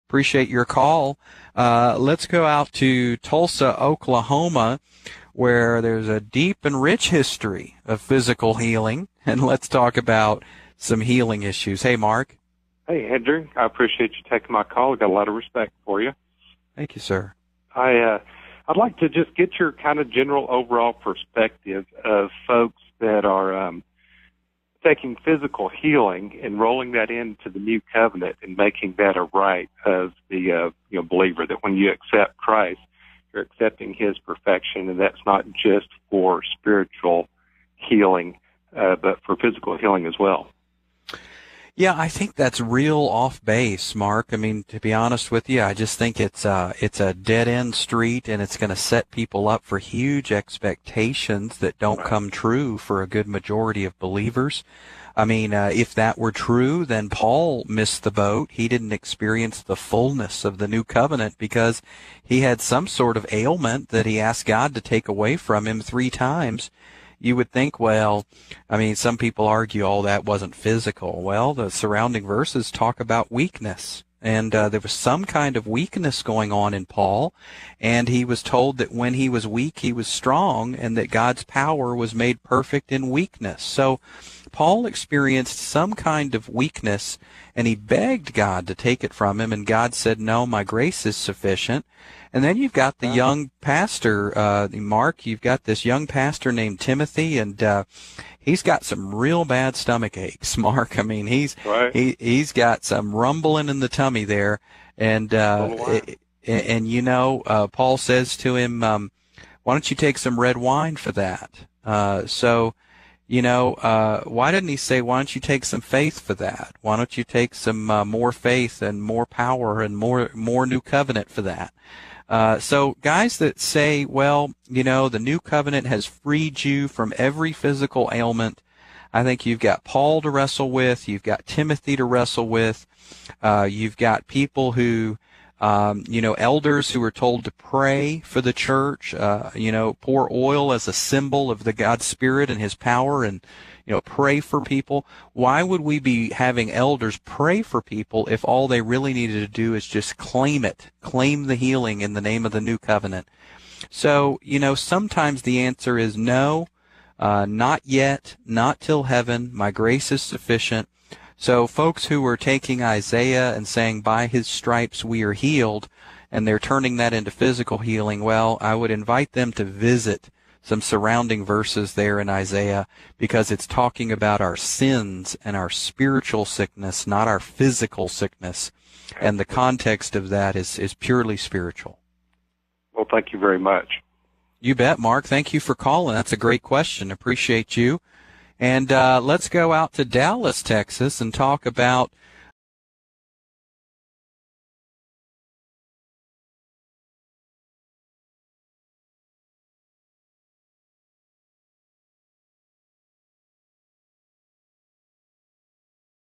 Appreciate your call. Let's go out to Tulsa, Oklahoma, where there's a deep and rich history of physical healing, and let's talk about some healing issues. Hey, Mark. Hey, Andrew. I appreciate you taking my call. I've got a lot of respect for you. Thank you, sir. I'd like to just get your kind of general overall perspective of folks that are taking physical healing and rolling that into the new covenant and making that a right of the believer, that when you accept Christ, you're accepting his perfection, and that's not just for spiritual healing, but for physical healing as well. Yeah, I think that's real off base, Mark. I mean, to be honest with you, I just think it's a dead end street, and it's going to set people up for huge expectations that don't come true for a good majority of believers. I mean, if that were true, then Paul missed the boat. He didn't experience the fullness of the new covenant because he had some sort of ailment that he asked God to take away from him 3 times. You would think, well, I mean, some people argue, oh, that wasn't physical. Well, the surrounding verses talk about weakness. And there was some kind of weakness going on in Paul, and he was told that when he was weak, he was strong, and that God's power was made perfect in weakness. So Paul experienced some kind of weakness, and he begged God to take it from him, and God said, no, my grace is sufficient. And then you've got the young pastor, Mark, you've got this young pastor named Timothy, and he's got some real bad stomach aches, Mark. I mean, he's got some rumbling in the tummy there, and Paul says to him, why don't you take some red wine for that? Why didn't he say, why don't you take some faith for that? Why don't you take some more faith and more power and more new covenant for that? So guys that say, well, the new covenant has freed you from every physical ailment, I think you've got Paul to wrestle with, you've got Timothy to wrestle with, you've got people who, elders who are told to pray for the church, pour oil as a symbol of the God's Spirit and his power, and pray for people. Why would we be having elders pray for people if all they really needed to do is just claim the healing in the name of the new covenant? So, sometimes the answer is no, not yet, not till heaven. My grace is sufficient. So folks who are taking Isaiah and saying, by his stripes we are healed, and they're turning that into physical healing, well, I would invite them to visit some surrounding verses there in Isaiah, because it's talking about our sins and our spiritual sickness, not our physical sickness. And the context of that is purely spiritual. Well, thank you very much. You bet, Mark. Thank you for calling. That's a great question. Appreciate you. And let's go out to Dallas, Texas, and talk about